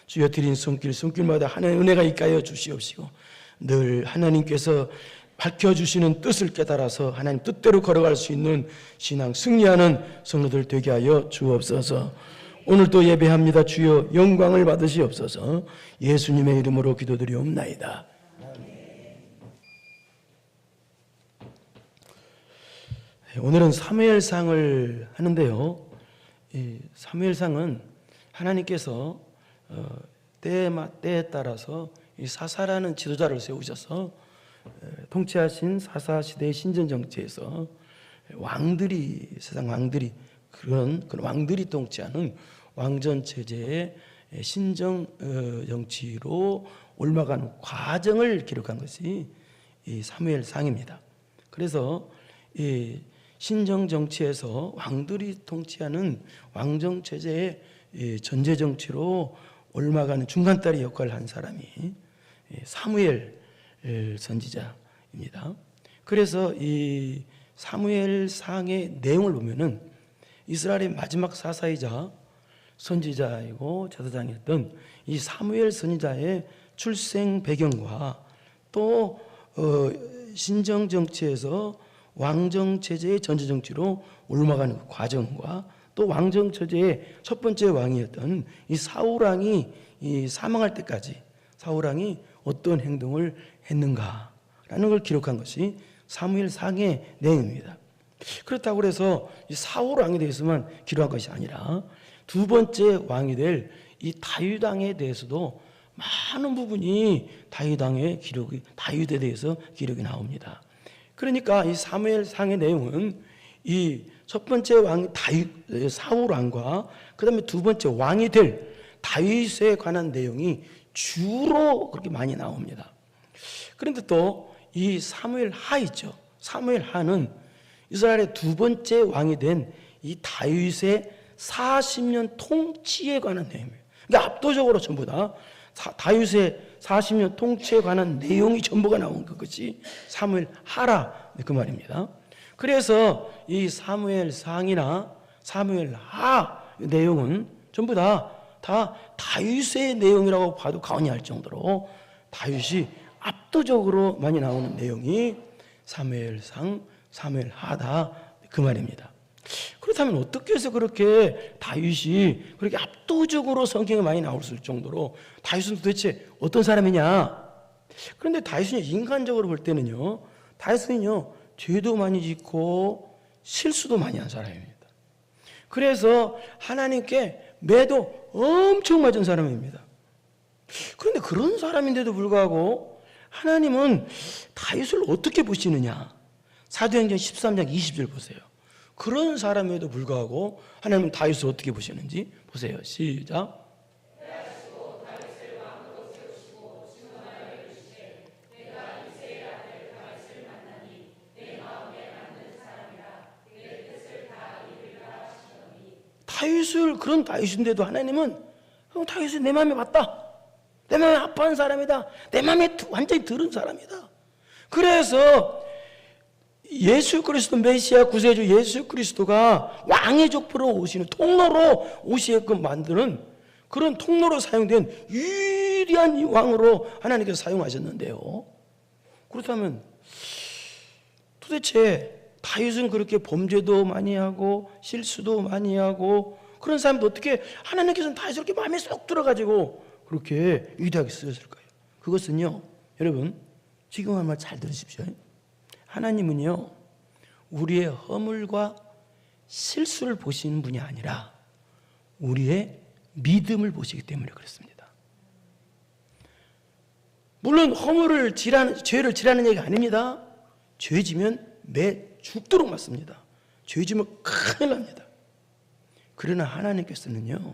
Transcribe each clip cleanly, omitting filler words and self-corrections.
주여 드린 손길마다 하나님의 은혜가 있게 하여 주시옵시고 늘 하나님께서 밝혀주시는 뜻을 깨달아서 하나님 뜻대로 걸어갈 수 있는 신앙 승리하는 성도들 되게 하여 주옵소서. 오늘도 예배합니다. 주여 영광을 받으시옵소서. 예수님의 이름으로 기도드리옵나이다. 오늘은 사무엘상을 하는데요. 이 사무엘상은 하나님께서 때에 따라서 이 사사라는 지도자를 세우셔서 통치하신 사사 시대의 신전 정치에서 왕들이 세상 왕들이 그런 왕들이 통치하는 왕전 체제의 신정 정치로 옮아가는 과정을 기록한 것이 이 사무엘상입니다. 그래서 이 신정 정치에서 왕들이 통치하는 왕정 체제의 전제 정치로 옮아가는 중간다리 역할을 한 사람이 사무엘 선지자입니다. 그래서 이 사무엘상의 내용을 보면은 이스라엘의 마지막 사사이자 선지자이고 제사장이었던 이 사무엘 선지자의 출생 배경과 또 신정 정치에서 왕정 체제의 전제 정치로 옮아가는 과정과 또 왕정 체제의 첫 번째 왕이었던 이 사울 왕이 사망할 때까지 사울 왕이 어떤 행동을 했는가라는 걸 기록한 것이 사무엘상의 내용입니다. 그렇다고 해서 이 사울 왕에 대해서만 기록한 것이 아니라 두 번째 왕이 될 이 다윗 왕에 대해서도 많은 부분이 다윗에 대해서 기록이 나옵니다. 그러니까 이 사무엘상의 내용은 이 첫 번째 왕이 사울 왕과 그 다음에 두 번째 왕이 될 다윗에 관한 내용이 주로 그렇게 많이 나옵니다. 그런데 또 이 사무엘하 있죠. 사무엘하는 이스라엘의 두 번째 왕이 된 이 다윗의 40년 통치에 관한 내용이에요. 그러니까 압도적으로 전부 다 다윗의 40년 통치에 관한 내용이 전부가 나온 것이 사무엘하라 그 말입니다. 그래서 이 사무엘상이나 사무엘하 내용은 전부 다 다윗의 내용이라고 봐도 과언이 할 정도로 다윗이 압도적으로 많이 나오는 내용이 사무엘상, 사무엘하다 그 말입니다. 그렇다면 어떻게 해서 그렇게 다윗이 그렇게 압도적으로 성경에 많이 나올 수 있을 정도로 다윗은 도대체 어떤 사람이냐? 그런데 다윗은 인간적으로 볼 때는요, 다윗은요 죄도 많이 짓고 실수도 많이 한 사람입니다. 그래서 하나님께 매도 엄청 맞은 사람입니다. 그런데 그런 사람인데도 불구하고 하나님은 다윗을 어떻게 보시느냐? 사도행전 13장 20절 보세요. 그런 사람에도 불구하고 하나님은 다윗을 어떻게 보시는지 보세요. 시작. 다윗을 그런 다윗인데도 하나님은 다윗이 내 마음에 맞다. 내 마음에 합한 사람이다. 내 마음에 완전히 들은 사람이다. 그래서 예수 그리스도 메시아 구세주 예수 그리스도가 왕의 족보로 오시는 통로로 오시게끔 만드는 그런 통로로 사용된 유일한 왕으로 하나님께서 사용하셨는데요. 그렇다면 도대체 다윗은 그렇게 범죄도 많이 하고 실수도 많이 하고 그런 사람도 어떻게 하나님께서는 다윗을 이렇게 마음에 쏙 들어가지고 그렇게 위대하게 쓰셨을까요? 그것은요, 여러분 지금 한 말 잘 들으십시오. 하나님은요 우리의 허물과 실수를 보시는 분이 아니라 우리의 믿음을 보시기 때문에 그렇습니다. 물론 허물을 죄를 지라는 얘기가 아닙니다. 죄 지면 매 죽도록 맞습니다. 죄 지면 큰일 납니다. 그러나 하나님께서는요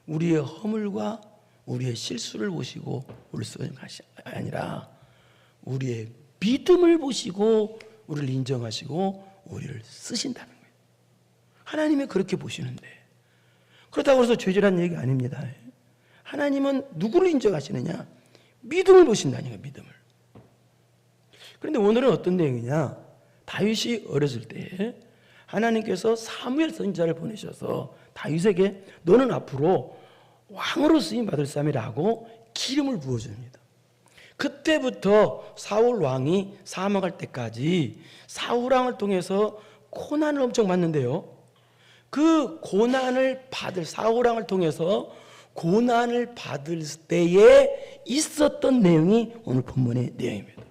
우리의 허물과 우리의 실수를 보시고 우리를 쓰는 것이 아니라 우리의 믿음을 보시고 우리를 인정하시고 우리를 쓰신다는 거예요. 하나님이 그렇게 보시는데 그렇다고 해서 죄질한 얘기가 아닙니다. 하나님은 누구를 인정하시느냐? 믿음을 보신다니까, 믿음을. 그런데 오늘은 어떤 내용이냐? 다윗이 어렸을 때 하나님께서 사무엘 선지자를 보내셔서 다윗에게 너는 앞으로 왕으로 쓰임 받을 사람이라고 기름을 부어줍니다. 그때부터 사울 왕이 사망할 때까지 사울 왕을 통해서 고난을 엄청 받는데요. 그 고난을 받을 사울 왕을 통해서 고난을 받을 때에 있었던 내용이 오늘 본문의 내용입니다.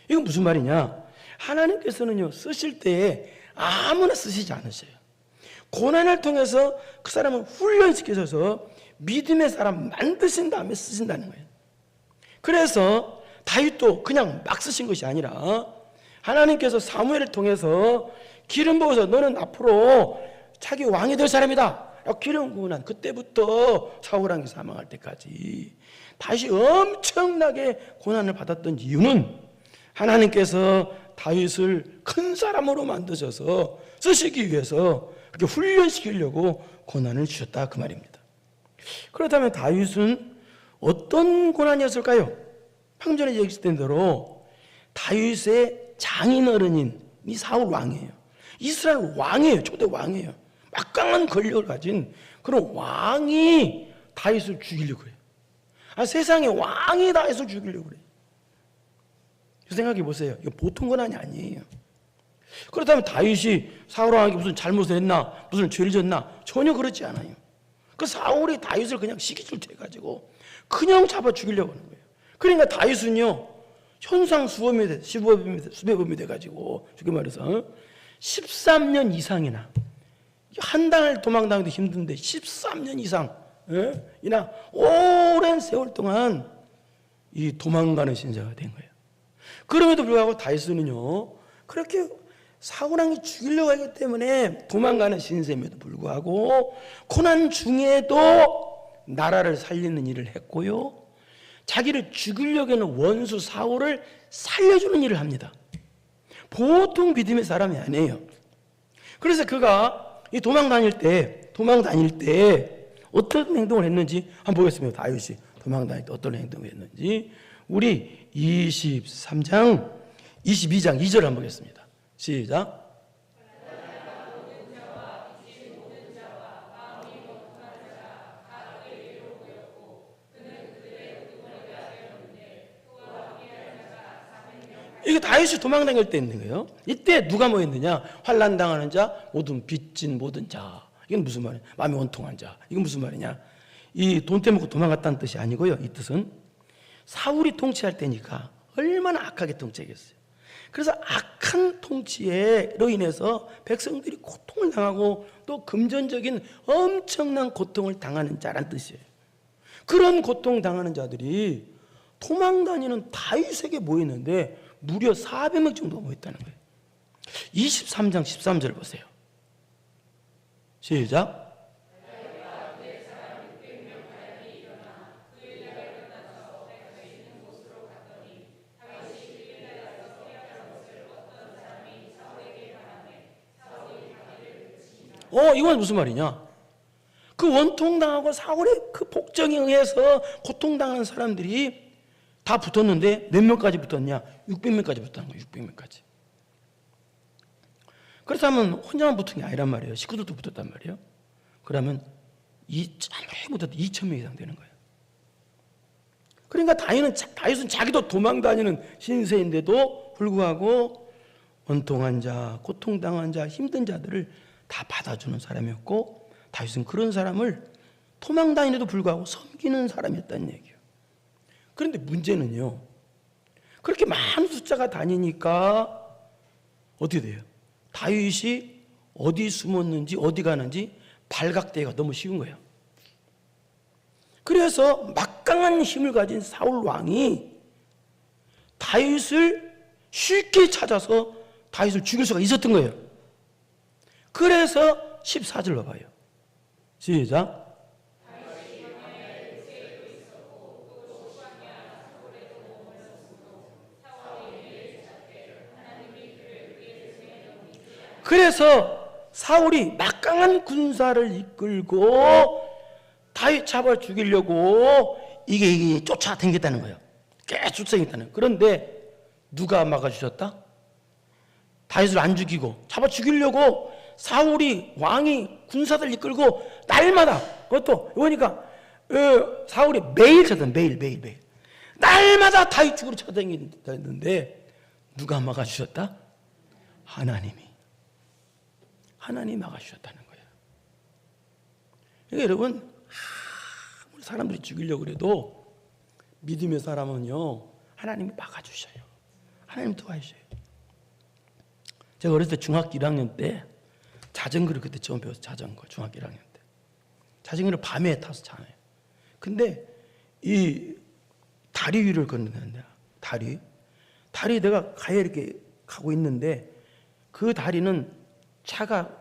이건 무슨 말이냐? 하나님께서는요, 쓰실 때에 아무나 쓰시지 않으셔요. 고난을 통해서 그 사람을 훈련시켜서 믿음의 사람 만드신 다음에 쓰신다는 거예요. 그래서 다윗도 그냥 막 쓰신 것이 아니라 하나님께서 사무엘을 통해서 기름 부어서 너는 앞으로 자기 왕이 될 사람이다 라고 기름 부은 한 그때부터 사울 왕이 사망할 때까지 다시 엄청나게 고난을 받았던 이유는 하나님께서 다윗을 큰 사람으로 만드셔서 쓰시기 위해서 그렇게 훈련시키려고 고난을 주셨다 그 말입니다. 그렇다면 다윗은 어떤 고난이었을까요? 방금 전에 얘기했던 대로 다윗의 장인어른인 이 사울 왕이에요. 이스라엘 왕이에요. 초대 왕이에요. 막강한 권력을 가진 그런 왕이 다윗을 죽이려고 해요. 세상에 왕이 다윗을 죽이려고 그래요. 생각해 보세요. 이거 보통 고난이 아니에요. 그렇다면 다윗이 사울 왕에게 무슨 잘못을 했나, 무슨 죄를 졌나? 전혀 그렇지 않아요. 그 사울이 다윗을 그냥 시기줄투 해가지고 그냥 잡아 죽이려고 하는 거예요. 그러니까 다윗은요, 현상 수배범이 돼가지고 쉽게 말해서 13년 이상이나 한 달 도망다니기도 힘든데 13년 이상 이나 오랜 세월 동안 이 도망가는 신자가 된 거예요. 그럼에도 불구하고 다윗은요, 그렇게 사울 왕이 죽이려고 하기 때문에 도망가는 신세임에도 불구하고 고난 중에도 나라를 살리는 일을 했고요, 자기를 죽이려고 하는 원수 사울을 살려주는 일을 합니다. 보통 믿음의 사람이 아니에요. 그래서 그가 이 도망 다닐 때 어떤 행동을 했는지 한번 보겠습니다. 다윗이 도망 다닐 때 어떤 행동을 했는지 우리 22장 2절 한번 보겠습니다. 시작. 이게 다윗이 도망 다닐 때 있는 거예요. 이때 누가 뭐 했느냐? 환난 당하는 자, 모든 빚진 모든 자. 이건 무슨 말이야? 마음이 원통한 자. 이건 무슨 말이냐? 이 돈 떼먹고 도망갔다는 뜻이 아니고요. 이 뜻은 사울이 통치할 때니까 얼마나 악하게 통치했어요. 그래서 악한 통치로 인해서 백성들이 고통을 당하고 또 금전적인 엄청난 고통을 당하는 자란 뜻이에요. 그런 고통 당하는 자들이 도망 다니는 다윗에게 모였는데 무려 400명 정도가 모였다는 거예요. 23장 13절 보세요. 시작. 이건 무슨 말이냐? 그 원통당하고 사울의 그 복정에 의해서 고통당하는 사람들이 다 붙었는데 몇 명까지 붙었냐? 600명까지 붙었는 거예요. 600명까지. 그렇다면 혼자만 붙은 게 아니란 말이에요. 식구들도 붙었단 말이에요. 그러면 아무리 못해도 2,000명 이상 되는 거예요. 그러니까 다윗은 자기도 도망 다니는 신세인데도 불구하고 원통한 자, 고통당한 자, 힘든 자들을 다 받아주는 사람이었고, 다윗은 그런 사람을 도망 다니는데도 불구하고 섬기는 사람이었다는 얘기예요. 그런데 문제는요, 그렇게 많은 숫자가 다니니까 어떻게 돼요? 다윗이 어디 숨었는지 어디 가는지 발각되기가 너무 쉬운 거예요. 그래서 막강한 힘을 가진 사울 왕이 다윗을 쉽게 찾아서 다윗을 죽일 수가 있었던 거예요. 그래서 14절로 봐요. 시작. 그래서 사울이 막강한 군사를 이끌고 다윗 잡아 죽이려고 이게 쫓아다녔다는 거예요. 계속 쫓아다녔다는 거예요. 그런데 누가 막아주셨다? 다윗을 안 죽이고 잡아 죽이려고 사울이 왕이 군사들 이끌고 날마다, 그것도 그러니까 사울이 매일 찾던 매일 날마다 다윗 죽으로 찾아다녔는데 누가 막아주셨다? 하나님이 막아주셨다는 거예요. 그러니까 여러분, 아무리 사람들이 죽이려고 그래도 믿음의 사람은요, 하나님이 막아주셔요. 하나님 도와주셔요. 제가 어렸을 때 중학교 1학년 때 자전거를 그때 처음 배웠어요. 자전거 중학교 1학년 때 자전거를 밤에 타서 자요. 근데 이 다리 위를 걷는다. 다리 내가 가에 이렇게 가고 있는데 그 다리는 차가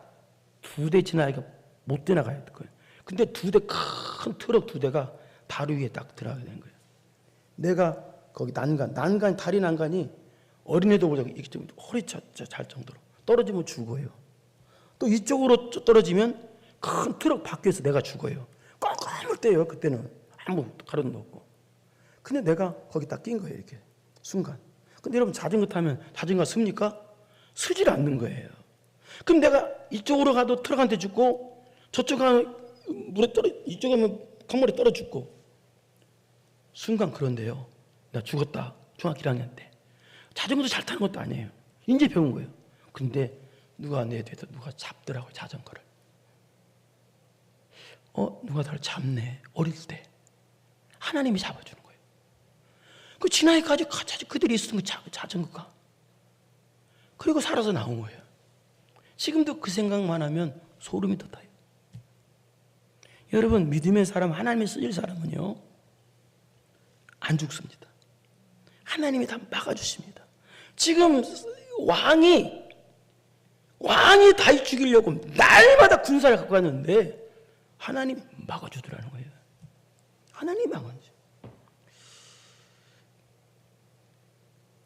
2대 지나니까 못 지나가야 될 거예요. 근데 큰 트럭 2대가 다리 위에 딱 들어가게 된 거예요. 내가 거기 다리 난간이 어린애도 보자고 이렇게 좀 허리 잘 정도로 떨어지면 죽어요. 또 이쪽으로 떨어지면 큰 트럭 밖에서 내가 죽어요. 깜깜할 때예요. 그때는 아무 가로도 없고. 근데 내가 거기 딱 낀 거예요. 이렇게 순간. 근데 여러분, 자전거 타면 자전거가 습니까? 쓰질 않는 거예요. 그럼 내가 이쪽으로 가도 트럭한테 죽고 저쪽 가면 물에 이쪽 가면 강물에 떨어 죽고. 순간. 그런데요, 나 죽었다. 중학교 1학년 때. 자전거도 잘 타는 것도 아니에요. 이제 배운 거예요. 근데 누가 내 뒤에서 누가 잡더라고요, 자전거를. 누가 나를 잡네. 어릴 때 하나님이 잡아주는 거예요. 그 지나기까지 그들이 있었던 그 자전거가. 그리고 살아서 나온 거예요. 지금도 그 생각만 하면 소름이 돋아요. 여러분, 믿음의 사람, 하나님이 쓰실 사람은요, 안 죽습니다. 하나님이 다 막아주십니다. 지금 왕이 다윗 죽이려고 날마다 군사를 갖고 갔는데 하나님이 막아주더라는 거예요. 하나님이 막아주죠.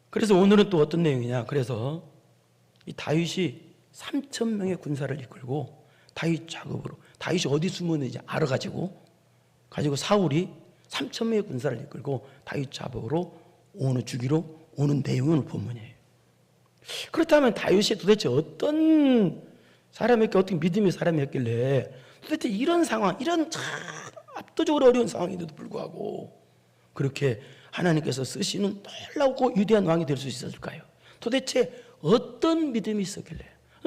그래서 오늘은 또 어떤 내용이냐. 그래서 이 다윗이 3,000명의 군사를 이끌고 다윗 작업으로, 다윗이 어디 숨었는지 알아가지고 사울이 3,000명의 군사를 이끌고 다윗 작업으로 죽이러 오는 내용은 본문이에요. 그렇다면 다윗이 도대체 어떤 사람이었길래, 어떻게 믿음의 사람이었길래 도대체 이런 상황, 이런 참 압도적으로 어려운 상황인데도 불구하고 그렇게 하나님께서 쓰시는 놀랍고 위대한 왕이 될 수 있었을까요? 도대체 어떤 믿음이 있었길래,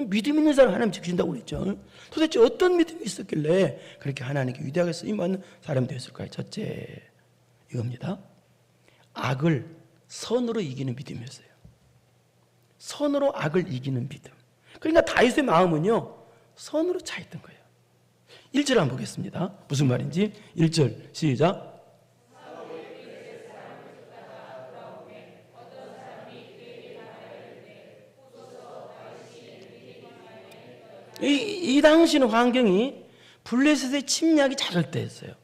믿음 있는 사람 하나님 지키신다고 그랬죠. 도대체 어떤 믿음이 있었길래 그렇게 하나님께 위대하게 쓰임받는 사람이 되었을까요? 첫째, 이겁니다. 악을 선으로 이기는 믿음이었어요. 선으로 악을 이기는 믿음. 그러니까 다윗의 마음은요, 선으로 차 있던 거예요. 1절 한번 보겠습니다. 무슨 말인지. 1절 시작. 이 당시는 환경이 블레셋의 침략이 잦을 때였어요.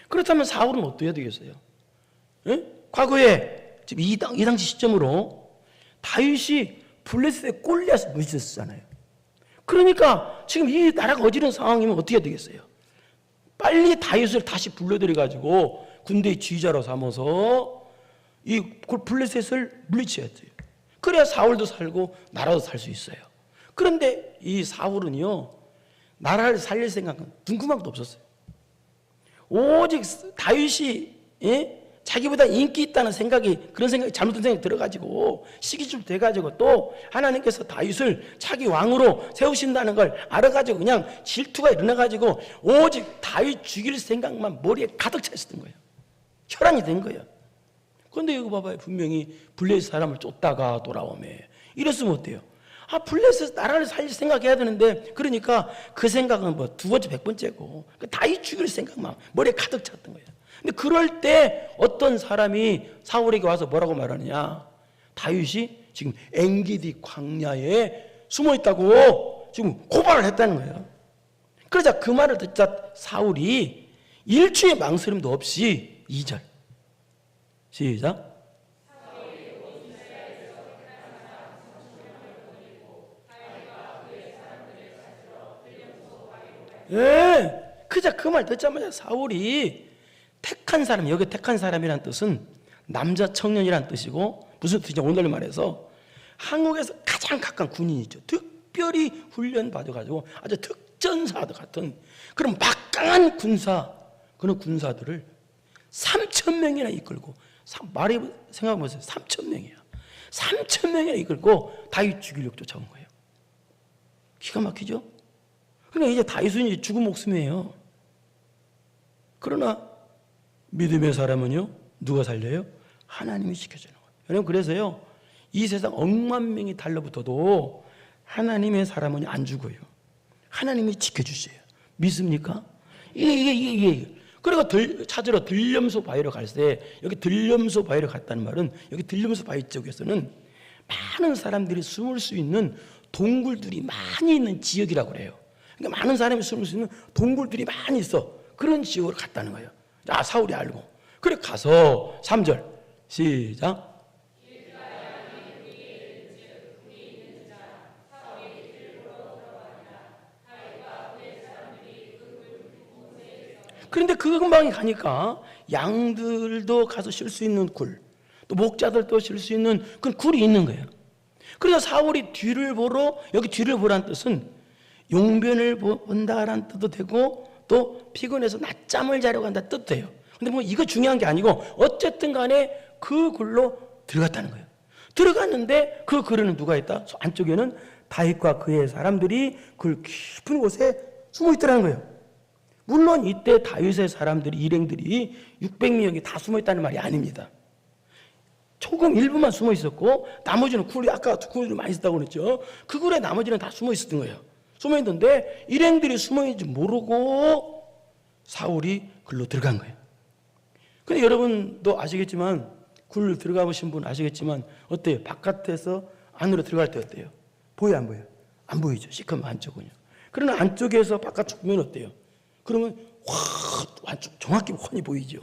그렇다면 사울은 어떻게 해야 되겠어요? 과거에 지금 이 당시 시점으로 다윗이 블레셋의 골리앗을 무시했잖아요. 그러니까 지금 이 나라가 어지러운 상황이면 어떻게 해야 되겠어요? 빨리 다윗을 다시 불러들여가지고 군대의 지휘자로 삼아서 이 블레셋을 물리쳐야 돼요. 그래야 사울도 살고 나라도 살 수 있어요. 그런데 이 사울은요, 나라를 살릴 생각은 둥그만도 없었어요. 오직 다윗이 자기보다 인기 있다는 생각이, 그런 생각이, 잘못된 생각이 들어가지고 시기줄 돼가지고 또 하나님께서 다윗을 자기 왕으로 세우신다는 걸 알아가지고 그냥 질투가 일어나가지고 오직 다윗 죽일 생각만 머리에 가득 차 있었던 거예요. 혈안이 된 거예요. 그런데 이거 봐봐요. 분명히 블레셋 사람을 쫓다가 돌아오매. 이랬으면 어때요? 블레셋 나라를 살릴 생각해야 되는데, 그러니까 그 생각은 뭐 2번째, 100번째고 다윗 죽일 생각만 머리에 가득 찼던 거예요. 근데 그럴 때 어떤 사람이 사울에게 와서 뭐라고 말하느냐. 다윗이 지금 엔기디 광야에 숨어 있다고 지금 고발을 했다는 거예요. 그러자 그 말을 듣자 사울이 일초의 망설임도 없이 2절 시작. 그자 그 말 듣자마자 사울이 택한 사람, 여기 택한 사람이란 뜻은 남자 청년이란 뜻이고, 무슨 뜻이냐, 오늘날 말해서 한국에서 가장 가까운 군인이죠. 특별히 훈련 받아가지고 아주 특전사 같은 그런 막강한 군사, 그런 군사들을 3,000명이나 이끌고, 말이 생각해보세요. 3,000명이야. 3,000명이나 이끌고 다윗 죽이려고 쫓아온 거예요. 기가 막히죠? 그러니까 이제 다윗은 이제 죽은 목숨이에요. 그러나 믿음의 사람은요, 누가 살려요? 하나님이 지켜주는 거예요. 여러분, 그래서요, 이 세상 억만 명이 달라붙어도 하나님의 사람은 안 죽어요. 하나님이 지켜주셔요. 믿습니까? 이게. 그리고 찾으러 들염소 바위로 갈 때, 여기 들염소 바위로 갔다는 말은, 여기 들염소 바위 쪽에서는 많은 사람들이 숨을 수 있는 동굴들이 많이 있는 지역이라고 그래요. 그러니까 많은 사람이 숨을 수 있는 동굴들이 많이 있어. 그런 지역으로 갔다는 거예요. 자, 사울이 알고. 그래 가서 3절 시작. 그런데 그 근방에 가니까 양들도 가서 쉴 수 있는 굴, 또 목자들도 쉴 수 있는 그 굴이 있는 거예요. 그래서 사울이 뒤를 보러, 여기 뒤를 보라는 뜻은 용변을 본다라는 뜻도 되고, 또 피곤해서 낮잠을 자려고 한다 뜻도 돼요. 근데 뭐 이거 중요한 게 아니고, 어쨌든 간에 그 굴로 들어갔다는 거예요. 들어갔는데 그 굴에는 누가 있다? 안쪽에는 다윗과 그의 사람들이 그 깊은 곳에 숨어 있더라는 거예요. 물론 이때 다윗의 사람들이, 일행들이 600명이 다 숨어 있다는 말이 아닙니다. 조금 일부만 숨어 있었고, 나머지는 굴이, 아까 굴이 많이 있었다고 그랬죠. 그 굴에 나머지는 다 숨어 있었던 거예요. 숨어 있는데 일행들이 숨어 있는지 모르고 사울이 글로 들어간 거예요. 근데 여러분도 아시겠지만, 굴 들어가 보신 분 아시겠지만, 어때요? 바깥에서 안으로 들어갈 때 어때요? 보여요, 안 보여요? 안 보이죠. 시커먼 안쪽은요. 그러나 안쪽에서 바깥쪽 보면 어때요? 그러면 안쪽 정확히 훤히 보이죠.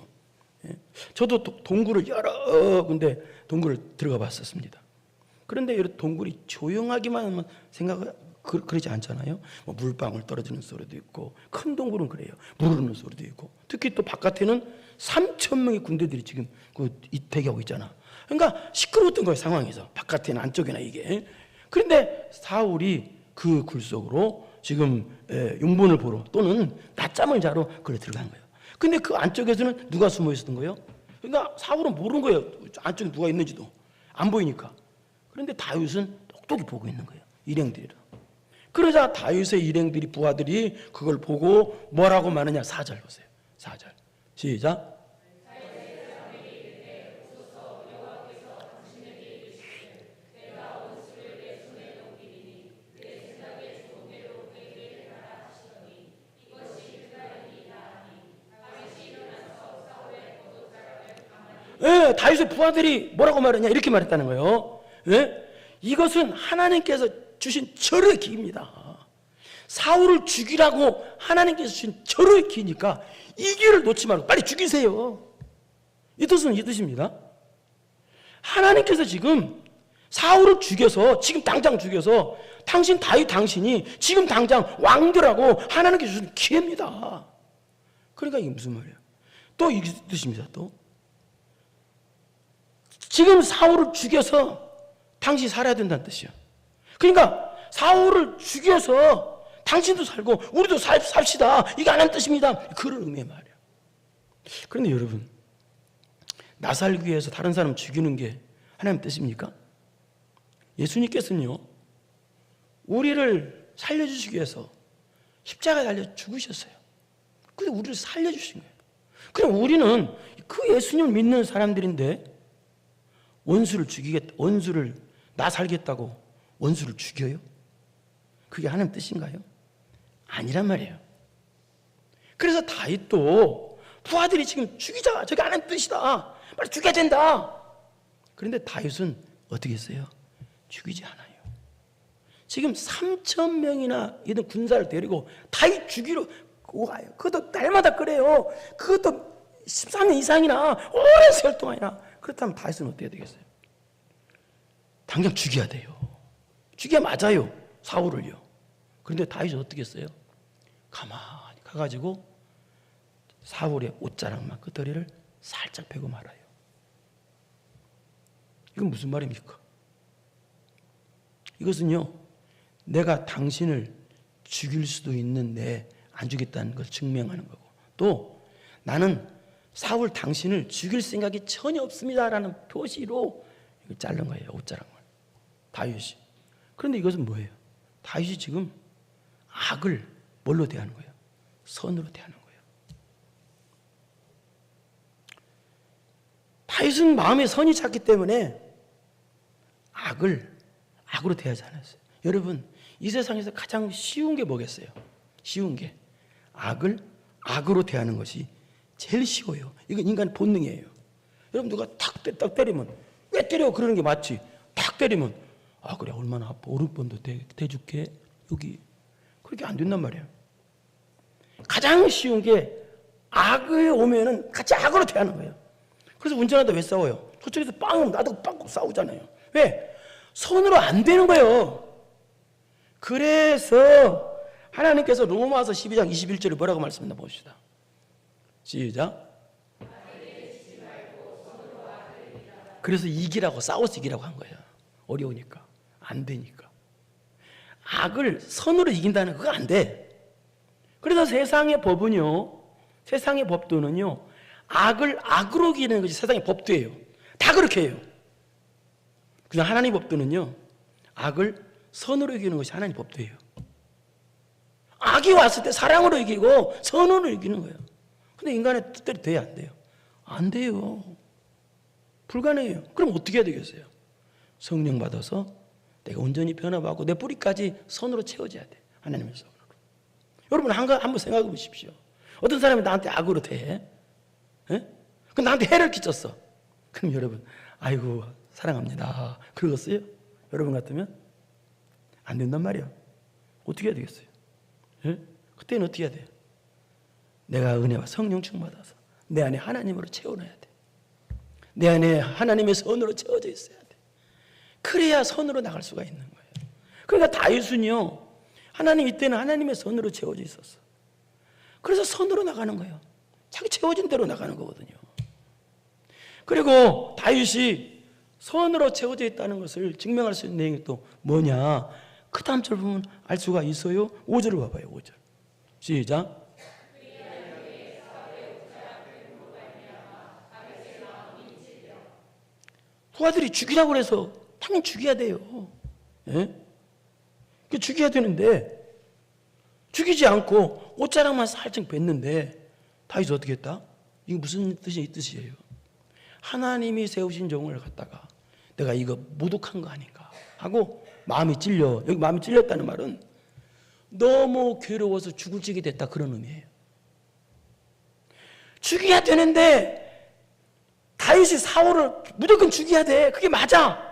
예. 저도 동굴을 여러 군데 동굴을 들어가 봤었습니다. 그런데 이런 동굴이 조용하기만 하면 그러지 않잖아요. 뭐 물방울 떨어지는 소리도 있고, 큰 동굴은 그래요. 물 흐르는 소리도 있고, 특히 또 바깥에는 3,000명의 군대들이 지금 대기하고 있잖아. 그러니까 시끄러웠던 거예요, 상황에서. 바깥에는 안쪽에나 이게. 그런데 사울이 그 굴 속으로 지금 용본을 보러, 또는 낮잠을 자러 그래 들어간 거예요. 근데 그 안쪽에서는 누가 숨어 있었던 거예요? 그러니까 사울은 모르는 거예요. 안쪽에 누가 있는지도 안 보이니까. 그런데 다윗은 똑똑히 보고 있는 거예요, 일행들이라. 그러자 다윗의 일행들이, 부하들이 그걸 보고 뭐라고 말하냐. 4절 보세요. 4절 시작. 예, 다윗의 부하들이 뭐라고 말했냐, 이렇게 말했다는 거예요. 예? 이것은 하나님께서 주신 절의 기입니다. 사울을 죽이라고 하나님께서 주신 절의 기니까 이 기회를 놓지 말고 빨리 죽이세요. 이 뜻은 이 뜻입니다. 하나님께서 지금 사울을 죽여서, 지금 당장 죽여서 당신 다윗 당신이 지금 당장 왕들하고 하나님께서 주신 기회입니다. 그러니까 이게 무슨 말이에요? 또 이 뜻입니다. 또 지금 사울을 죽여서 당신이 살아야 된다는 뜻이에요. 그러니까 사울을 죽여서 당신도 살고 우리도 삽시다, 이게 안 하는 뜻입니다. 그런 의미의 말이에요. 그런데 여러분, 나 살기 위해서 다른 사람 죽이는 게 하나님 뜻입니까? 예수님께서는요, 우리를 살려주시기 위해서 십자가에 달려 죽으셨어요. 근데 우리를 살려주신 거예요. 그럼 우리는 그 예수님을 믿는 사람들인데 원수를 나 살겠다고 원수를 죽여요? 그게 하나님 뜻인가요? 아니란 말이에요. 그래서 다윗도 부하들이 지금 죽이자, 저게 하나님 뜻이다, 빨리 죽여야 된다. 그런데 다윗은 어떻게 했어요? 죽이지 않아요. 지금 3,000명이나 이런 군사를 데리고 다윗 죽이러 와요. 그것도 날마다 그래요. 그것도 13년 이상이나 오랜 세월 동안이나. 그렇다면 다윗은 어떻게 되겠어요? 당장 죽여야 돼요. 죽여야 맞아요, 사울을요. 그런데 다윗은 어떻게 했어요? 가만히 가가지고 사울의 옷자락만 끄트리를 살짝 베고 말아요. 이건 무슨 말입니까? 이것은요, 내가 당신을 죽일 수도 있는 내 안 죽겠다는 걸 증명하는 거고, 또 나는 사울 당신을 죽일 생각이 전혀 없습니다라는 표시로 이걸 자른 거예요. 옷자락을. 다윗이. 그런데 이것은 뭐예요? 다윗이 지금 악을 뭘로 대하는 거예요? 선으로 대하는 거예요. 다윗은 마음에 선이 찼기 때문에 악으로 대하지 않았어요. 여러분, 이 세상에서 가장 쉬운 게 뭐겠어요? 쉬운 게 악을 악으로 대하는 것이 제일 쉬워요. 이건 인간 본능이에요. 여러분, 누가 딱 때리면 왜 때려? 그러는 게 맞지. 딱 때리면 그래, 얼마나 아파. 오른번도 대줄게. 여기. 그렇게 안 된단 말이에요. 가장 쉬운 게 악에 오면은 같이 악으로 대하는 거예요. 그래서 운전하다 왜 싸워요? 저쪽에서 빵 나도 빵 싸우잖아요. 왜? 손으로 안 되는 거예요. 그래서 하나님께서 로마서 12장 21절에 뭐라고 말씀했나 봅시다. 시작. 그래서 이기라고, 싸워서 이기라고 한 거예요. 어려우니까. 안 되니까. 악을 선으로 이긴다는 그거 안 돼. 그래서 세상의 법은요, 세상의 법도는요, 악을 악으로 이기는 것이 세상의 법도예요. 다 그렇게 해요. 그냥 하나님 법도는요, 악을 선으로 이기는 것이 하나님 법도예요. 악이 왔을 때 사랑으로 이기고 선으로 이기는 거예요. 근데 인간의 뜻대로 돼야 안 돼요. 안 돼요. 불가능해요. 그럼 어떻게 해야 되겠어요? 성령 받아서 내가 온전히 변화받고 내 뿌리까지 선으로 채워져야 돼. 하나님의 선으로. 여러분 한번 생각해 보십시오. 어떤 사람이 나한테 악으로 대해? 그럼 나한테 해를 끼쳤어. 그럼 여러분, 아이고 사랑합니다. 그러겠어요? 여러분 같으면? 안 된단 말이야. 어떻게 해야 되겠어요? 그때는 어떻게 해야 돼요? 내가 은혜와 성령 충만받아서 내 안에 하나님으로 채워놔야 돼. 내 안에 하나님의 선으로 채워져 있어야 돼. 그래야 선으로 나갈 수가 있는 거예요. 그러니까 다윗은요, 하나님 이때는 하나님의 선으로 채워져 있었어. 그래서 선으로 나가는 거예요. 자기 채워진 대로 나가는 거거든요. 그리고 다윗이 선으로 채워져 있다는 것을 증명할 수 있는 내용이 또 뭐냐? 그 다음 절 보면 알 수가 있어요. 5절을 봐봐요. 5절. 시작. 부하들이 죽이라고 그래서 당연히 죽여야 돼요. 예? 죽여야 되는데 죽이지 않고 옷자락만 살짝 뱉는데 다윗이 어떻게 했다? 이게 무슨 뜻이에요? 하나님이 세우신 종을 갖다가 내가 이거 모독한 거 아닌가 하고 마음이 찔려. 여기 마음이 찔렸다는 말은 너무 괴로워서 죽을 지게 됐다, 그런 의미예요. 죽여야 되는데 다윗이 사울을 무조건 죽여야 돼. 그게 맞아.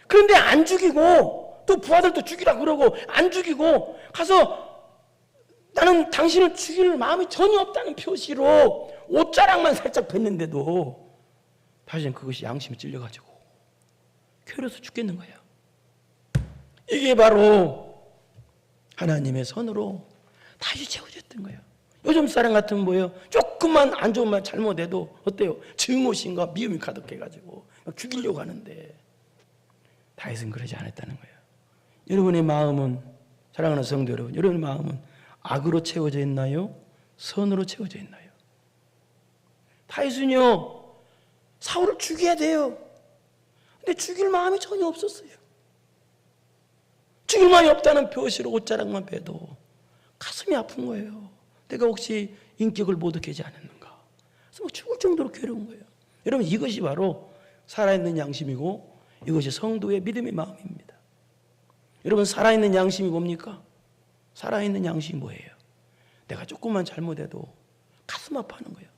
그런데 안 죽이고 또 부하들도 죽이라고 그러고 안 죽이고 가서 나는 당신을 죽일 마음이 전혀 없다는 표시로 옷자락만 살짝 뱉는데도 다윗은 그것이 양심이 찔려가지고 괴로워서 죽겠는 거예요. 이게 바로 하나님의 선으로 다윗이 채워졌던 거예요. 요즘 사람 같으면 뭐예요? 조금만 안 좋은 말 잘못해도 어때요? 증오심과 미움이 가득해가지고 죽이려고 하는데 다윗은 그러지 않았다는 거예요. 여러분의 마음은, 사랑하는 성도 여러분, 여러분의 마음은 악으로 채워져 있나요? 선으로 채워져 있나요? 다윗은요, 사울을 죽여야 돼요. 근데 죽일 마음이 전혀 없었어요. 죽일 마음이 없다는 표시로 옷자락만 빼도 가슴이 아픈 거예요. 내가 혹시 인격을 모독하지 않았는가? 그래서 죽을 정도로 괴로운 거예요. 여러분, 이것이 바로 살아있는 양심이고 이것이 성도의 믿음의 마음입니다. 여러분, 살아있는 양심이 뭡니까? 살아있는 양심이 뭐예요? 내가 조금만 잘못해도 가슴 아파하는 거예요.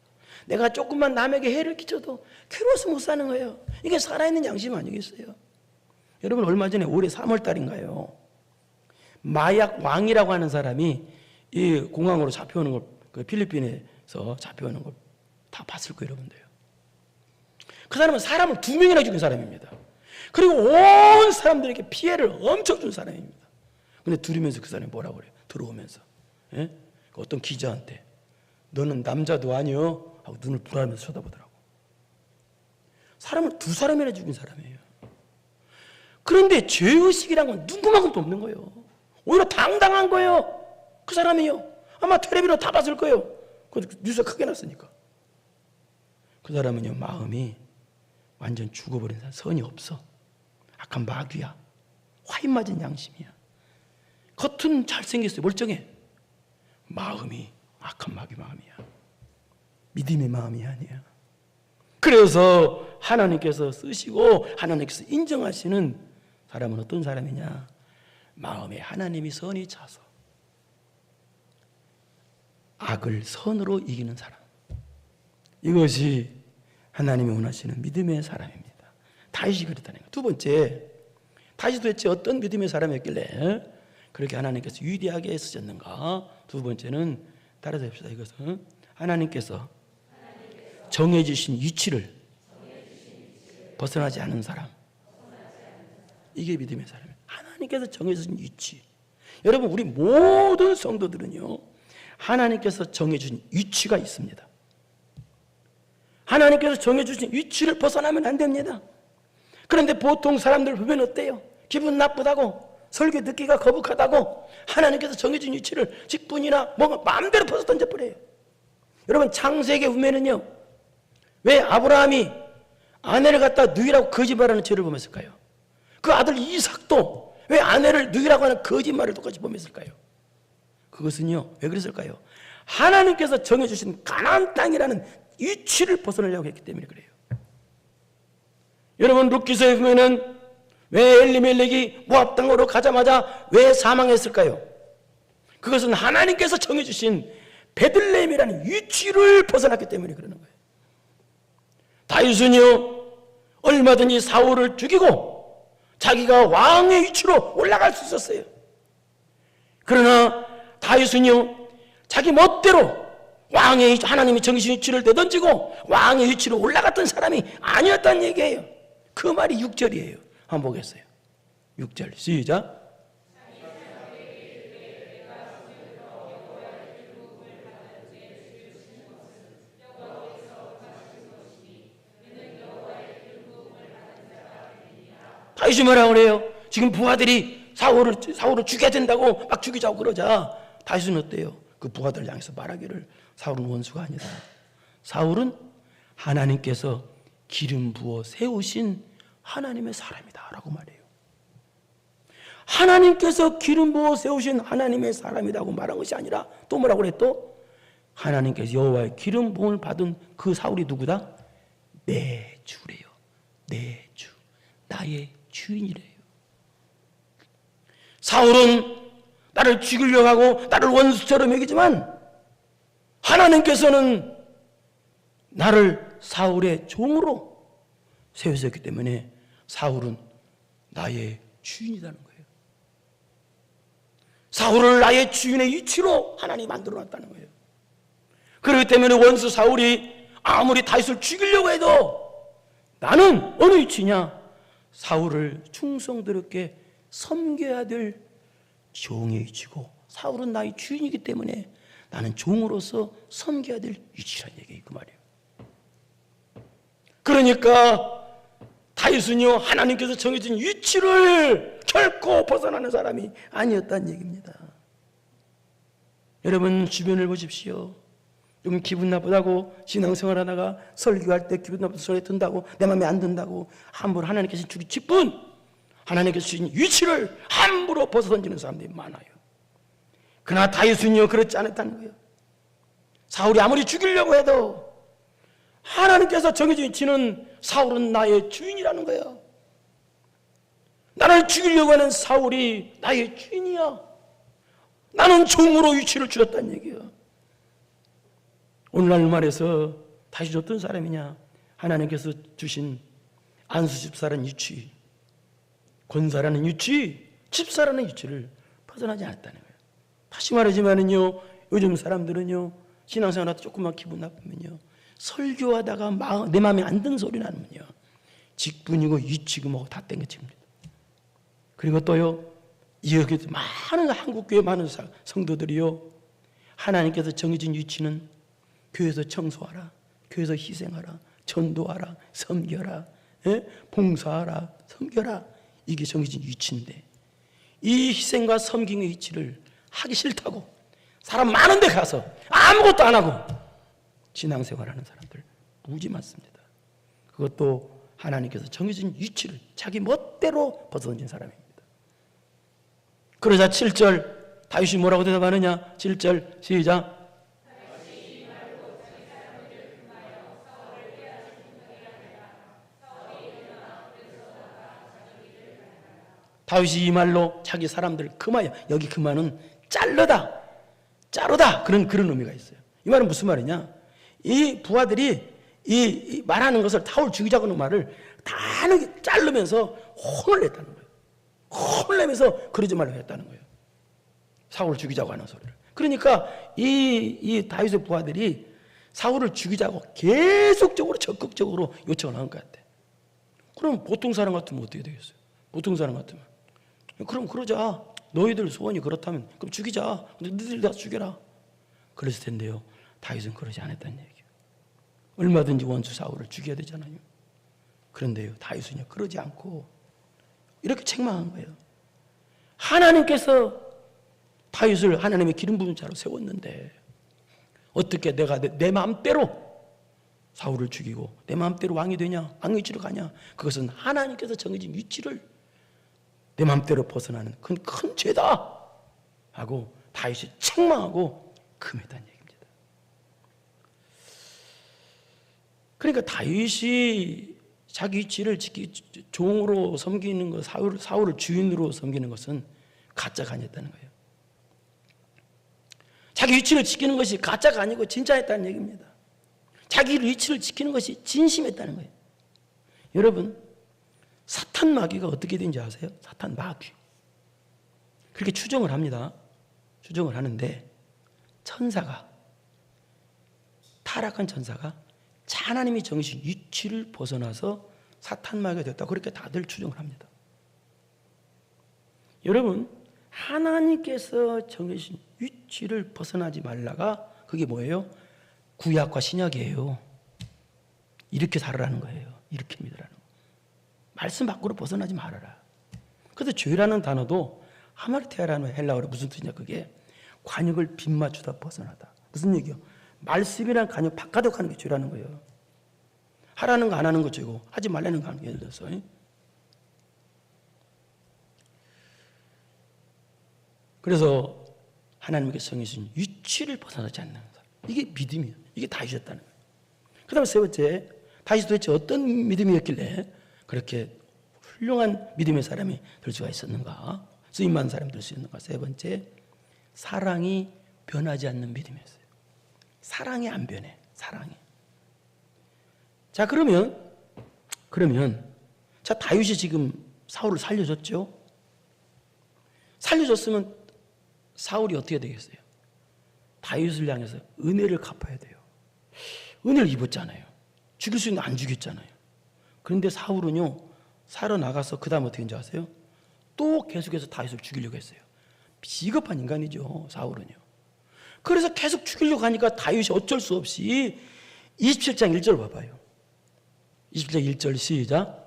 내가 조금만 남에게 해를 끼쳐도 괴로워서 못 사는 거예요. 이게 살아있는 양심 아니겠어요? 여러분, 얼마 전에 올해 3월 달인가요? 마약 왕이라고 하는 사람이 이 공항으로 잡혀오는 걸, 그 필리핀에서 잡혀오는 걸 다 봤을 거예요, 여러분들. 그 사람은 사람을 2명이나 죽인 사람입니다. 그리고 온 사람들에게 피해를 엄청 준 사람입니다. 근데 들으면서 그 사람이 뭐라고 그래요? 들어오면서. 예? 어떤 기자한테 너는 남자도 아니여? 하고 눈을 부라면서 쳐다보더라고. 사람을 2사람이나 죽인 사람이에요. 그런데 죄의식이란 건 누구만큼도 없는 거예요. 오히려 당당한 거예요. 그 사람이요. 아마 텔레비전 다 봤을 거예요. 뉴스가 크게 났으니까. 그 사람은요, 마음이 완전 죽어버린 사람, 선이 없어. 악한 마귀야. 화인 맞은 양심이야. 겉은 잘생겼어요. 멀쩡해. 마음이 악한 마귀 마음이야. 믿음의 마음이 아니야. 그래서 하나님께서 쓰시고 하나님께서 인정하시는 사람은 어떤 사람이냐? 마음에 하나님이 선이 차서 악을 선으로 이기는 사람. 이것이 하나님이 원하시는 믿음의 사람입니다. 다윗이 그랬다는 거예요. 두 번째, 다윗이 도대체 어떤 믿음의 사람이었길래 그렇게 하나님께서 위대하게 쓰셨는가? 두 번째는 따라서 합시다. 이것은 하나님께서 정해주신 위치를 벗어나지 않은 사람. 이게 믿음의 사람이에요. 하나님께서 정해주신 위치. 여러분, 우리 모든 성도들은요, 하나님께서 정해주신 위치가 있습니다. 하나님께서 정해주신 위치를 벗어나면 안 됩니다. 그런데 보통 사람들 보면 어때요? 기분 나쁘다고, 설교 듣기가 거북하다고 하나님께서 정해준 위치를 직분이나 뭔가 마음대로 벗어 던져버려요. 여러분, 창세기에 보면은요, 왜 아브라함이 아내를 갖다 누이라고 거짓말하는 죄를 범했을까요? 그 아들 이삭도 왜 아내를 누이라고 하는 거짓말을 똑같이 범했을까요? 그것은요, 왜 그랬을까요? 하나님께서 정해주신 가나안 땅이라는 위치를 벗어나려고 했기 때문에 그래요. 여러분, 룻기서에 보면은 왜 엘리멜렉이 모압 땅으로 가자마자 왜 사망했을까요? 그것은 하나님께서 정해주신 베들레헴이라는 위치를 벗어났기 때문에 그러는 거예요. 다윗은요, 얼마든지 사울을 죽이고 자기가 왕의 위치로 올라갈 수 있었어요. 그러나 다윗은요, 자기 멋대로 왕의 하나님이 정해진 위치를 내던지고 왕의 위치로 올라갔던 사람이 아니었다는 얘기예요. 그 말이 6절이에요. 한번 보겠어요. 6절 시작. 다윗이 뭐라고 그래요? 지금 부하들이 사울을 죽여야 된다고 막 죽이자고 그러자 다윗은 어때요? 그 부하들을 향해서 말하기를 사울은 원수가 아니다. 사울은 하나님께서 기름 부어 세우신 하나님의 사람이다 라고 말해요. 하나님께서 기름 부어 세우신 하나님의 사람이라고 말한 것이 아니라 또 뭐라고 그래? 또 하나님께서 여호와의 기름 부음을 받은 그 사울이 누구다? 내 주래요. 내 주, 나의 주인이래요. 사울은 나를 죽이려고 하고 나를 원수처럼 여기지만 하나님께서는 나를 사울의 종으로 세우셨기 때문에 사울은 나의 주인이라는 거예요. 사울을 나의 주인의 위치로 하나님이 만들어놨다는 거예요. 그렇기 때문에 원수 사울이 아무리 다윗을 죽이려고 해도 나는 어느 위치냐? 사울을 충성스럽게 섬겨야 될 종의 위치고 사울은 나의 주인이기 때문에 나는 종으로서 섬겨야 될 위치라는 얘기예요. 그 말이에요. 그러니까 다윗은요, 하나님께서 정해진 위치를 결코 벗어나는 사람이 아니었다는 얘기입니다. 여러분, 주변을 보십시오. 좀 기분 나쁘다고 신앙생활 하다가 설교할 때 기분 나쁜 소리 든다고 내 마음에 안 든다고 함부로 하나님께서 주신 직분, 하나님께서 주신 위치를 함부로 벗어던지는 사람들이 많아요. 그러나 다윗은요, 그렇지 않았다는 거예요. 사울이 아무리 죽이려고 해도 하나님께서 정해진 위치는 사울은 나의 주인이라는 거예요. 나를 죽이려고 하는 사울이 나의 주인이야. 나는 종으로 위치를 주었다는 얘기예요. 오늘날 말해서 다시 어떤 사람이냐? 하나님께서 주신 안수 집사라는 위치, 권사라는 위치, 집사라는 위치를 벗어나지 않았다는 거예요. 다시 말하지만은요, 요즘 사람들은요, 신앙생활하다 조금만 기분 나쁘면요, 설교하다가 내 마음에 안 든 소리 나면요, 직분이고 위치고 뭐고 다 땡겨칩니다. 그리고 또요, 여기 많은 한국교회 많은 성도들이요, 하나님께서 정해진 위치는 교회에서 청소하라, 교회에서 희생하라, 전도하라, 섬겨라, 봉사하라, 섬겨라, 이게 정해진 위치인데 이 희생과 섬김의 위치를 하기 싫다고 사람 많은 데 가서 아무것도 안 하고 신앙생활하는 사람들 무지 많습니다. 그것도 하나님께서 정해진 위치를 자기 멋대로 벗어던진 사람입니다. 그러자 7절 다윗이 뭐라고 대답하느냐? 7절 시작. 다윗이 이 말로 자기 사람들 금하여, 여기 금하는 자르다 그런 의미가 있어요. 이 말은 무슨 말이냐? 이 부하들이 이 말하는 것을 사울 죽이자고 하는 말을 다 자르면서 혼을 냈다는 거예요. 혼을 내면서 그러지 말라고 했다는 거예요. 사울을 죽이자고 하는 소리를. 그러니까 이 다윗의 부하들이 사울을 죽이자고 계속적으로 적극적으로 요청을 한 것 같아. 그럼 보통 사람 같으면 어떻게 되겠어요? 보통 사람 같으면 그럼 그러자. 너희들 소원이 그렇다면 그럼 죽이자. 너희들 다 죽여라. 그랬을 텐데요. 다윗은 그러지 않았다는 얘기예요. 얼마든지 원수 사울을 죽여야 되잖아요. 그런데요, 다윗은요 그러지 않고 이렇게 책망한 거예요. 하나님께서 다윗을 하나님의 기름 부은 자로 세웠는데 어떻게 내가 내 마음대로 사울을 죽이고 내 마음대로 왕이 되냐? 왕의 위치로 가냐? 그것은 하나님께서 정해진 위치를 내 마음대로 벗어나는 그건 큰 죄다 하고 다윗이 책망하고 금했다는 얘기입니다. 그러니까 다윗이 자기 위치를 종으로 섬기는 것, 사울을 주인으로 섬기는 것은 가짜가 아니었다는 거예요. 자기 위치를 지키는 것이 가짜가 아니고 진짜였다는 얘기입니다. 자기 위치를 지키는 것이 진심이었다는 거예요. 여러분, 사탄 마귀가 어떻게 되는지 아세요? 사탄 마귀. 그렇게 추정을 합니다. 추정을 하는데 천사가, 타락한 천사가 하나님이 정해진 위치를 벗어나서 사탄 마귀가 됐다. 그렇게 다들 추정을 합니다. 여러분, 하나님께서 정해진 위치를 벗어나지 말라가 그게 뭐예요? 구약과 신약이에요. 이렇게 살아라는 거예요. 이렇게 믿으라는 거. 말씀 밖으로 벗어나지 말아라. 그래서 죄라는 단어도 하마르티아라는 헬라어로 무슨 뜻이냐? 그게 관역을 빗맞추다 벗어나다. 무슨 얘기요? 말씀이란 관역 바깥으로 가는 게 죄라는 거예요. 하라는 거 안 하는 거 죄고 하지 말라는 거 하는 게 예를 들어서. 그래서 하나님께서 정해진 위치를 벗어나지 않는 사람. 이게 믿음이에요. 이게 다윗이었다는 거예요. 그 다음에 세 번째, 다윗이 도대체 어떤 믿음이었길래 그렇게 훌륭한 믿음의 사람이 될 수가 있었는가? 쓰임 많은 사람이 될 수 있는가? 세 번째, 사랑이 변하지 않는 믿음이었어요. 사랑이 안 변해. 사랑이. 자, 그러면 자, 다윗이 지금 사울을 살려줬죠? 살려줬으면 사울이 어떻게 되겠어요? 다윗을 향해서 은혜를 갚아야 돼요. 은혜를 입었잖아요. 죽일 수 있는 안 죽였잖아요. 그런데 사울은요, 살아나가서 그 다음 어떻게 했는지 아세요? 또 계속해서 다윗을 죽이려고 했어요. 비겁한 인간이죠, 사울은요. 그래서 계속 죽이려고 하니까 다윗이 어쩔 수 없이 27장 1절 봐봐요. 27장 1절 시작.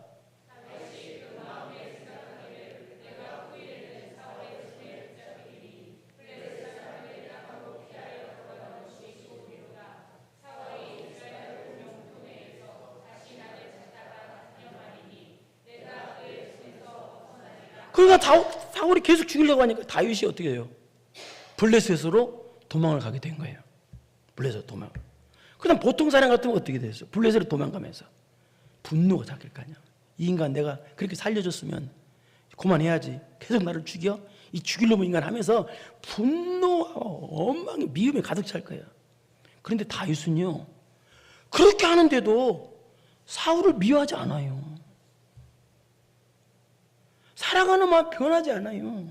그러니까 사울이 계속 죽이려고 하니까 다윗이 어떻게 해요? 블레셋으로 도망을 가게 된 거예요. 블레셋 도망. 그다음 보통 사람 같으면 어떻게 됐어요? 블레셋으로 도망가면서 분노가 잡힐 거 아니야. 이 인간 내가 그렇게 살려줬으면 그만해야지. 계속 나를 죽여? 이 죽이려는 인간 하면서 분노와 원망이 미움이 가득 찰 거예요. 그런데 다윗은요, 그렇게 하는데도 사울을 미워하지 않아요. 사랑하는 마음 변하지 않아요.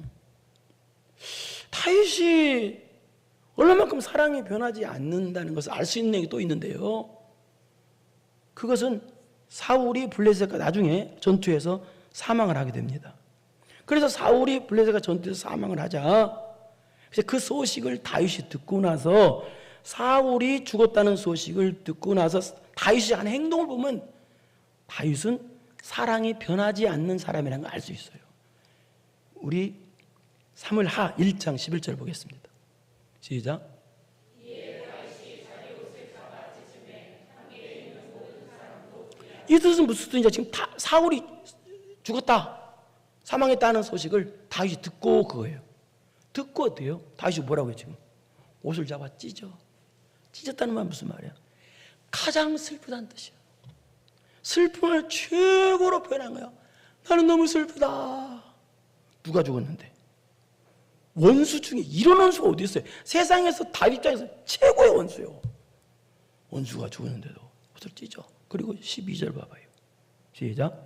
다윗이 얼마만큼 사랑이 변하지 않는다는 것을 알 수 있는 얘기 또 있는데요. 그것은 사울이 블레셋과 나중에 전투에서 사망을 하게 됩니다. 그래서 사울이 블레셋과 전투에서 사망을 하자 그 소식을 다윗이 듣고 나서, 사울이 죽었다는 소식을 듣고 나서 다윗이 한 행동을 보면 다윗은 사랑이 변하지 않는 사람이라는 걸 알 수 있어요. 우리 사무엘하 1장 11절 보겠습니다. 시작. 이 뜻은 무슨 뜻이냐? 지금 사울이 죽었다, 사망했다는 소식을 다윗이 듣고 그거예요. 듣고 어때요? 다윗이 뭐라고 해요? 지금 옷을 잡아 찢었다는 말 무슨 말이야? 가장 슬프다는 뜻이야. 슬픔을 최고로 표현한 거야. 나는 너무 슬프다. 누가 죽었는데? 원수 중에 이런 원수가 어디 있어요? 세상에서 다윗 입장에서 최고의 원수요. 원수가 죽었는데도 옷을 찢어. 그리고 12절 봐봐요. 시작.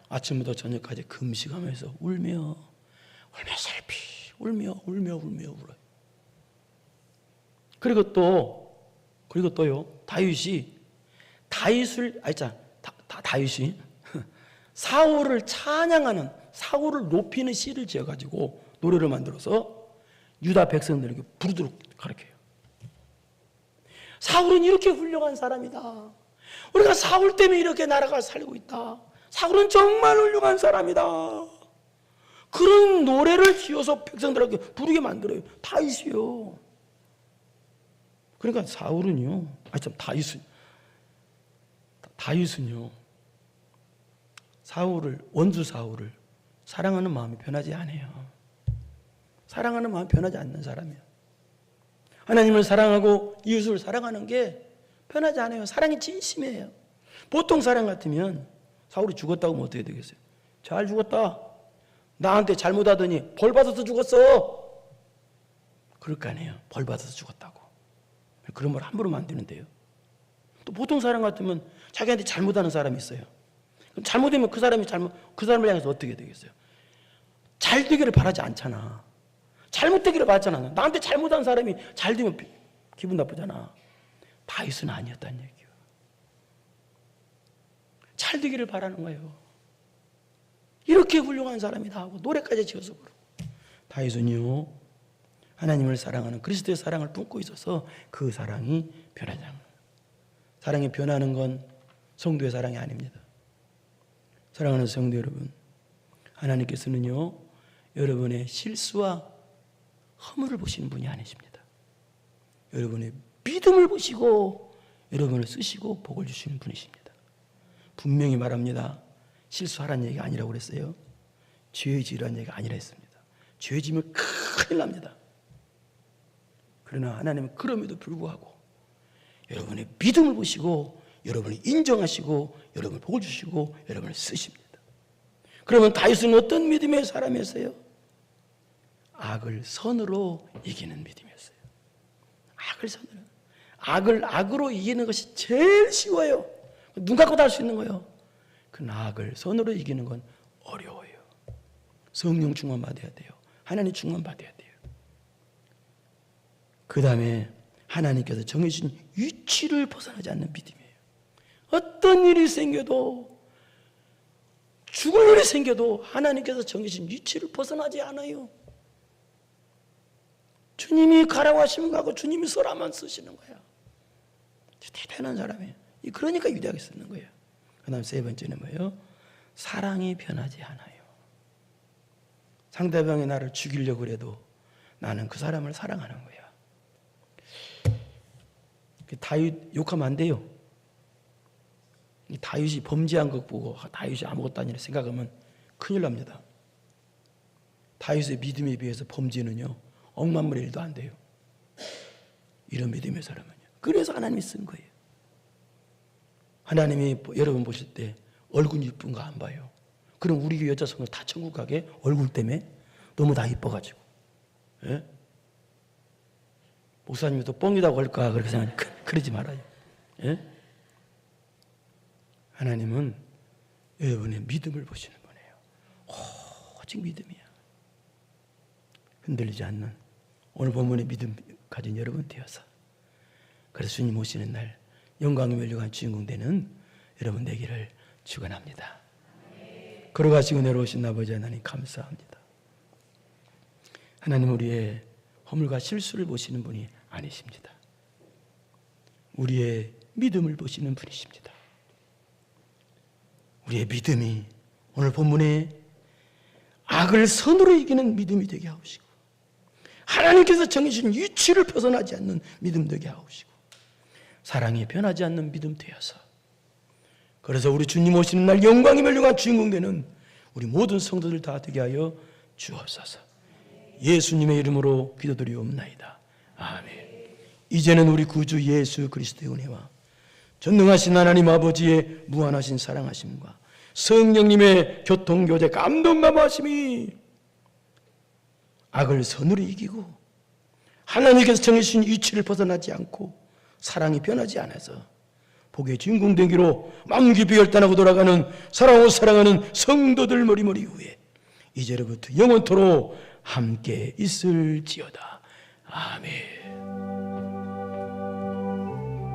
아침부터 저녁까지 금식하면서 울며 슬피 울며 울어요. 그리고 또요. 다윗이 사울을 찬양하는, 사울을 높이는 시를 지어가지고 노래를 만들어서 유다 백성들에게 부르도록 가르쳐요. 사울은 이렇게 훌륭한 사람이다. 우리가 사울 때문에 이렇게 나라가 살고 있다. 사울은 정말 훌륭한 사람이다. 그런 노래를 지어서 백성들에게 부르게 만들어요. 다윗이요. 그러니까 다윗은요, 원수 사울을 사랑하는 마음이 변하지 않아요. 사랑하는 마음이 변하지 않는 사람이에요. 하나님을 사랑하고 이웃을 사랑하는 게 변하지 않아요. 사랑이 진심이에요. 보통 사랑 같으면 사울이 죽었다고 하면 어떻게 되겠어요? 잘 죽었다. 나한테 잘못하더니 벌 받아서 죽었어. 그럴 거 아니에요. 벌 받아서 죽었다고. 그런 말 함부로 만드는데요. 또 보통 사람 같으면 자기한테 잘못하는 사람이 있어요. 그럼 잘못되면 그 사람을 향해서 어떻게 되겠어요? 잘 되기를 바라지 않잖아. 잘못되기를 바라잖아. 나한테 잘못한 사람이 잘 되면 기분 나쁘잖아. 다윗은 아니었다는 얘기예요. 잘 되기를 바라는 거예요. 이렇게 훌륭한 사람이다 하고 노래까지 지어서 부르고. 다윗은요, 하나님을 사랑하는 그리스도의 사랑을 품고 있어서 그 사랑이 변하지 않는 거예요. 사랑이 변하는 건 성도의 사랑이 아닙니다. 사랑하는 성도 여러분, 하나님께서는요, 여러분의 실수와 허물을 보시는 분이 아니십니다. 여러분의 믿음을 보시고 여러분을 쓰시고 복을 주시는 분이십니다. 분명히 말합니다. 실수하라는 얘기가 아니라고 그랬어요. 죄 지으라는 얘기가 아니라 했습니다. 죄 지으면 큰일 납니다. 그러나 하나님은 그럼에도 불구하고 여러분의 믿음을 보시고 여러분을 인정하시고 여러분을 복을 주시고 여러분을 쓰십니다. 그러면 다윗은 어떤 믿음의 사람이었어요? 악을 선으로 이기는 믿음이었어요. 악을 선으로. 악으로 이기는 것이 제일 쉬워요. 눈 감고 다 할 수 있는 거예요. 그 악을 선으로 이기는 건 어려워요. 성령 충만 받아야 돼요. 하나님 충만 받아야 돼요. 그 다음에 하나님께서 정해주신 위치를 벗어나지 않는 믿음이에요. 어떤 일이 생겨도, 죽을 일이 생겨도 하나님께서 정해주신 위치를 벗어나지 않아요. 주님이 가라고 하시면 가고 주님이 써라만 쓰시는 거야. 대단한 사람이에요. 그러니까 위대하게 쓰는 거예요. 그 다음 세 번째는 뭐예요? 사랑이 변하지 않아요. 상대방이 나를 죽이려고 해도 나는 그 사람을 사랑하는 거야. 다윗 욕하면 안 돼요. 다윗이 범죄한 것 보고 다윗이 아무것도 아니라 생각하면 큰일 납니다. 다윗의 믿음에 비해서 범죄는요, 억만분의 일도 안 돼요. 이런 믿음의 사람은요. 그래서 하나님이 쓴 거예요. 하나님이 여러분 보실 때 얼굴이 이쁜가 안 봐요. 그럼 우리 교회 여자 성도 다 천국 가게? 얼굴 때문에? 너무 다 이뻐가지고. 예? 목사님이 또 뻥이라고 할까 그렇게 생각하니까 그러지 말아요. 예? 하나님은 여러분의 믿음을 보시는 분이에요. 오직 믿음이야. 흔들리지 않는 오늘 본문의 믿음 가진 여러분 되어서, 그래서 주님 오시는 날 영광의 멸류관 주인공 되는 여러분 되기를 축원합니다. 걸어가시고 내려오신 아버지 하나님 감사합니다. 하나님, 우리의 허물과 실수를 보시는 분이 아니십니다. 우리의 믿음을 보시는 분이십니다. 우리의 믿음이 오늘 본문에 악을 선으로 이기는 믿음이 되게 하시고, 하나님께서 정해주신 위치를 벗어나지 않는 믿음 되게 하시고, 사랑이 변하지 않는 믿음 되어서, 그래서 우리 주님 오시는 날 영광이 멸류관 주인공 되는 우리 모든 성도들 다 되게 하여 주옵소서. 예수님의 이름으로 기도드리옵나이다. 아멘. 이제는 우리 구주 예수 그리스도의 은혜와 전능하신 하나님 아버지의 무한하신 사랑하심과 성령님의 교통교제 감동감하심이 악을 선으로 이기고 하나님께서 정해주신 위치를 벗어나지 않고 사랑이 변하지 않아서 복의 주인공 되기로 마음 깊이 결단하고 돌아가는 사랑하고 사랑하는 성도들 머리머리 위에 이제로부터 영원토록 함께 있을지어다. 아멘.